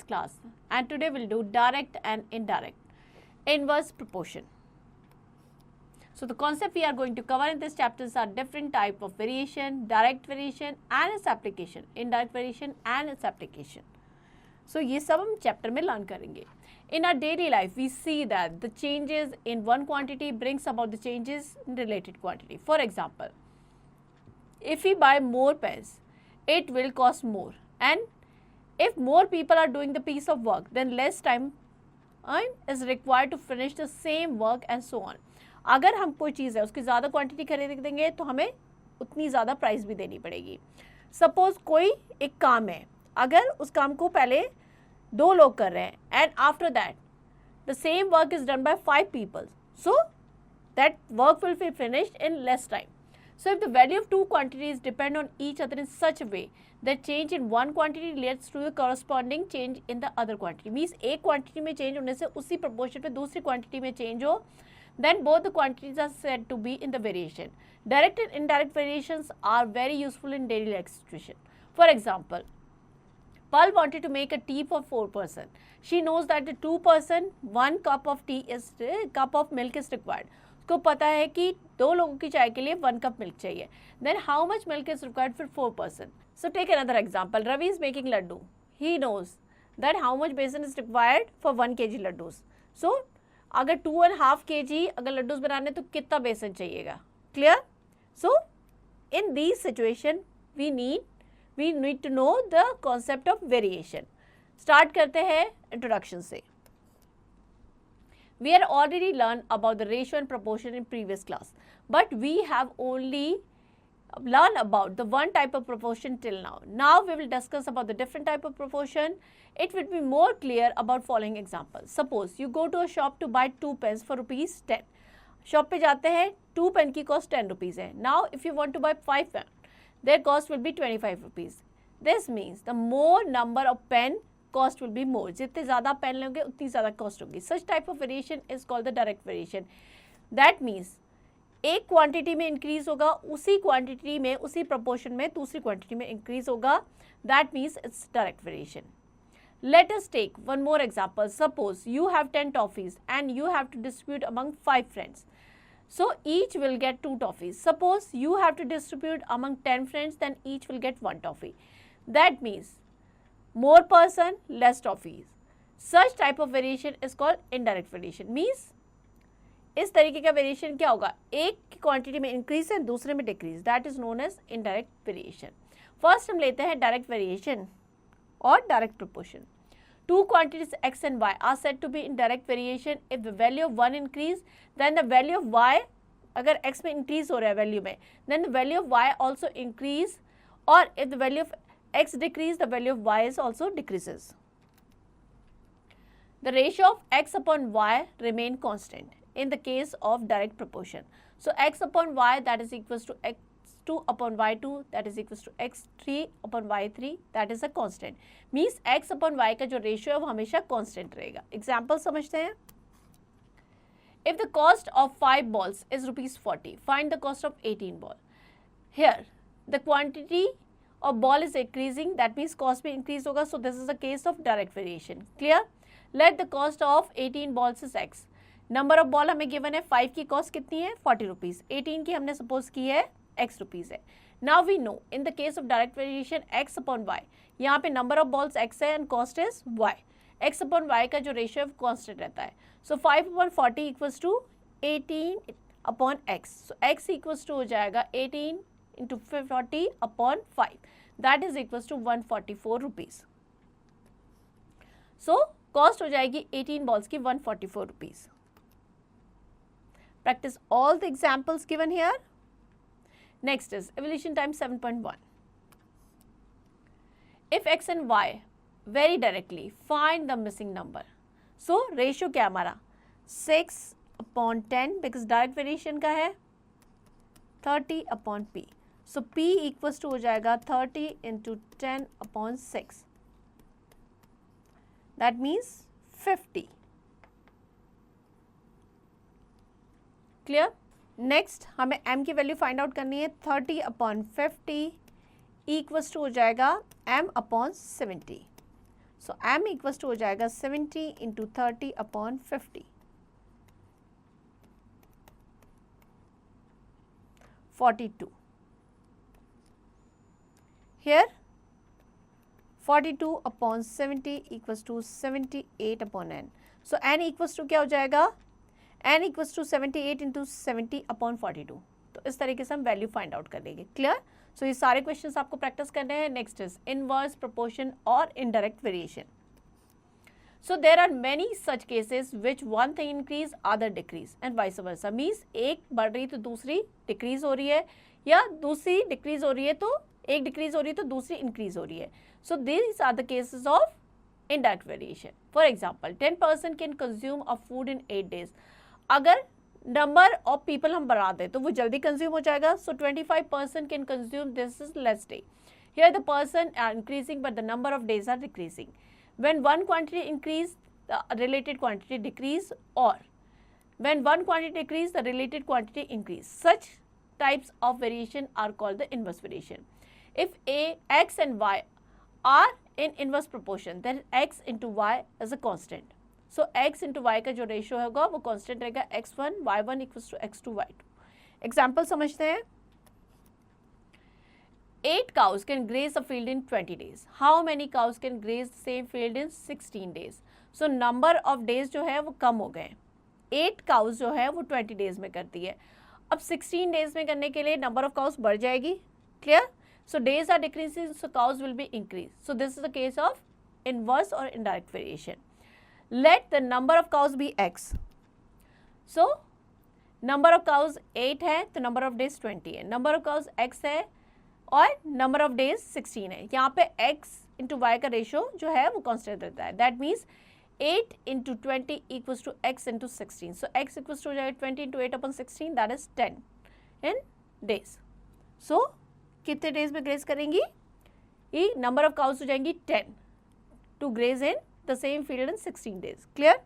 class, and today we'll do direct and indirect inverse proportion. So the concept we are going to cover in this chapters are different type of variation, direct variation and its application, indirect variation and its application. So ये सब हम chapter में learn करेंगे. In our daily life, we see that the changes in one quantity brings about the changes in related quantity. For example, if we buy more pens, it will cost more, and if more people are doing the piece of work, then less time is required to finish the same work and so on. अगर हम कोई चीज़ है उसकी ज़्यादा quantity खरीद देंगे तो हमें उतनी ज़्यादा प्राइस भी देनी पड़ेगी. सपोज कोई एक काम है, अगर उस काम को पहले 2 लोग कर रहे हैं and after that the same work is done by 5 people, so that work will be finished in less time. So if the value of two quantities depend on each other in such a way that change in one quantity relates to the corresponding change in the other quantity, means एक quantity में change होने से उसी proportion पे दूसरी quantity में change हो, then both the quantities are said to be in the variation. Direct and indirect variations are very useful in daily life situation. For example, Pearl wanted to make a tea for 4 person. She knows that the 2 person 1 cup of milk is required. उसको पता है कि 2 लोगों की चाय के लिए 1 cup milk चाहिए. Then how much milk is required for 4 person? So take another example. Ravi is making laddu. He knows that how much besan is required for 1 kg laddus. So अगर 2.5 kg अगर लड्डूस बनाने तो कितना बेसन चाहिएगा? Clear? So in these situation we need to know the concept of variation. Start करते हैं introduction से. We had already learned about the ratio and proportion in previous class, but we have only learned about the one type of proportion till now. Now we will discuss about the different type of proportion. It will be more clear about following examples. Suppose you go to a shop to buy 2 pens for rupees 10. Shop पे जाते हैं, 2 pen की cost 10 rupees है. Now if you want to buy 5 pen, their cost will be 25 rupees. This means the more number of pen, cost will be more. जितने ज़्यादा pen लोगे उतनी ज़्यादा cost होगी. Such type of variation is called the direct variation. That means एक quantity में increase होगा, उसी क्वांटिटी में उसी प्रोपोर्शन में दूसरी क्वांटिटी में इंक्रीज होगा. That means it's direct variation. Let us take one more example. Suppose you have 10 toffees and you have to distribute among 5 friends. So each will get 2 toffees. Suppose you have to distribute among 10 friends, then each will get 1 toffee. That means more person, less toffees. Such type of variation is called indirect variation. Means इस तरीके का variation क्या होगा? एक की quantity में increase है, दूसरे में decrease. That is known as indirect variation. First हम लेते हैं डायरेक्ट वेरिएशन और direct proportion. Two quantities x and y are said to be in direct variation if the value of one increase, then the value of y, अगर x में increase हो रहा है value में, then the value of y also increase, or if the value of x decrease, the value of y is also decreases. The ratio of x upon y remain constant in the case of direct proportion. So x upon y, that is equals to x2 upon y2, that is equals to x3 upon y3, that is a constant. Means x upon y का जो ratio है वो हमेशा constant रहेगा. Example समझते हैं. If the cost of 5 balls is rupees 40, find the cost of 18 ball. Here the quantity of ball is increasing, that means cost भी increase होगा. So this is a case of direct variation. Clear? Let the cost of 18 balls is x. Number of ball हमें given है, 5 की cost कितनी है? 40 rupees. 18 की हमने suppose की है x रुपीज़ है. Now we know in the case of direct variation x upon y, यहाँ पे नंबर ऑफ बॉल्स x है and cost is y. x upon y का जो रेशियो है कॉन्स्टेंट रहता है. So 5 upon 40 equals to 18 upon x. So x equals to हो जाएगा 18 into 40 upon 5, that is equals to 144 rupees. So cost हो जाएगी 18 बॉल्स की 144 rupees. Practice all the examples given here. Next is evolution time 7.1. If x and y vary directly, find the missing number. So ratio क्या हमारा? 6 upon 10 because direct variation का है 30 upon p. So p equals to हो जाएगा 30 into 10 upon 6. That means 50. Clear. Next हमें m की value find out करनी है. 30 अपॉन 50 इक्वल्स टू हो जाएगा m upon 70. So m equals to हो जाएगा 70 into 30 upon 50, 42. Here 42 upon 70 equals to 78 upon n. So n equals to क्या हो जाएगा, n equals to 78 into 70 upon 42. तो इस तरीके से हम वैल्यू फाइंड आउट कर लेंगे. क्लियर? सो ये सारे क्वेश्चंस आपको प्रैक्टिस करने हैं. नेक्स्ट इज इनवर्स, प्रोपोर्शन और indirect variation. So there are many such cases which one thing increase, other decrease and vice versa. Means एक बढ़ रही तो दूसरी decrease हो रही है, या दूसरी decrease हो रही है तो एक decrease हो रही है तो दूसरी increase हो रही है. So these are the cases of indirect variation. For example, 10% can consume of food in 8 days. अगर number of people हम बढ़ा दें तो वो जल्दी consume हो जाएगा. So 25% can consume, this is less day. Here the person are increasing but the number of days are decreasing. When one quantity increase, the related quantity decrease, or when one quantity decrease, the related quantity increase. Such types of variation are called the inverse variation. If x and y are in inverse proportion, then x into y is a constant. So x into y का जो ratio होगा वो constant रहेगा x1 y1 equals to x2 y2. Example समझते हैं. 8 cows can graze a field in 20 days. How many cows can graze the same field in 16 days? So number of days जो है वो कम हो गए. 8 cows जो है वो 20 days में करती है. अब 16 days में करने के लिए number of cows बढ़ जाएगी. Clear? So days are decreasing, so cows will be increased. So this is the case of inverse or indirect variation. Let the number of cows be x. So number of cows 8 है तो number of days 20 है. Number of cows x है और number of days 16 है. यहाँ पे x into y का ratio जो है वो कॉन्स्टेंट रहता है. That means 8 into 20 equals to x into 16. So x equals to हो जाएगा 20 into 8 upon 16, that is 10 in days. So कितने डेज में ग्रेज करेंगी? ये नंबर ऑफ काउस हो जाएंगी 10 to graze in the same field in 16 days. Clear?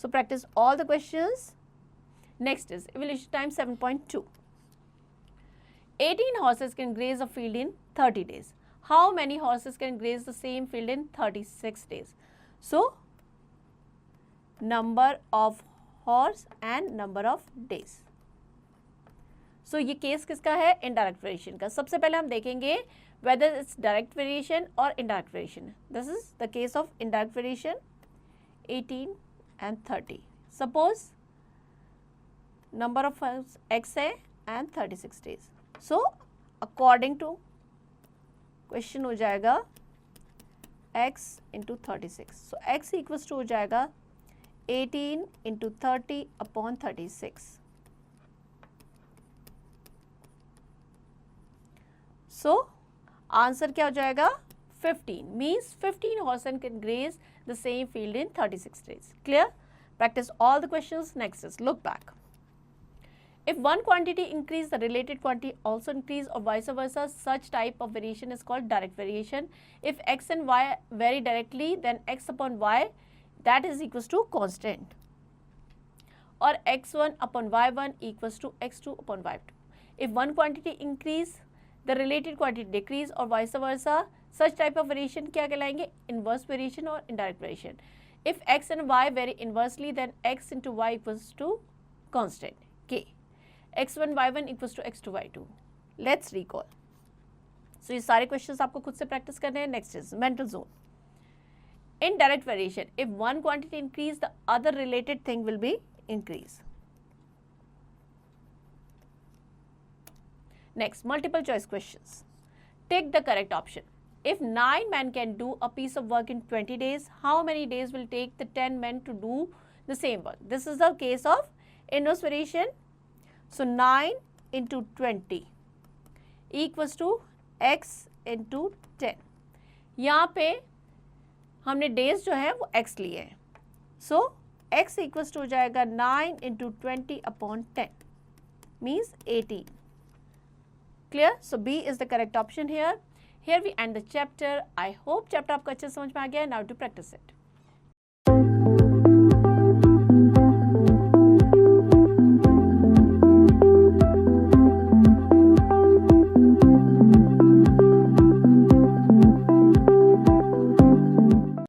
So practice all the questions. Next is evolution time 7.2. 18 horses can graze a field in 30 days. How many horses can graze the same field in 36 days? So, number of horse and number of days. So, ये case किसका है? Indirect variation का. सबसे पहले हम देखेंगे whether it's direct variation or indirect variation. This is the case of indirect variation, 18 and 30. Suppose number of x है and 36 days. So, according to question हो जाएगा x into 36. So, x equals to हो जाएगा 18 into 30 upon 36. So, answer क्या हो जाएगा? 15. Means 15 horses can graze the same field in 36 days. Clear? Practice all the questions. Next is look back. If one quantity increase, the related quantity also increase, or vice versa. Such type of variation is called direct variation. If x and y vary directly, then x upon y that is equals to constant, or x1 upon y1 equals to x2 upon y2. If one quantity increase, the related quantity decrease, or vice versa. Such type of variation क्या कहलाएंगे? Inverse variation or indirect variation. If x and y vary inversely, then x into y equals to constant k. x1 y1 equals to x2 y2. Let's recall. So ये सारे questions आपको खुद से practice करने हैं. Next is mental zone. In direct variation, if one quantity increase, the other related thing will be increase. Next, multiple choice questions. Take the correct option. If 9 men can do a piece of work in 20 days, how many days will take the 10 men to do the same work? This is the case of inverse variation. So 9 into 20 equals to x into 10. यहाँ पे हमने days जो है वो x लिए हैं. So x equals to हो जाएगा 9 into 20 upon 10 means 18. Clear? So B is the correct option here. Here we end the chapter. I hope chapter आपको अच्छे से समझ में आ गया है. Now to practice it.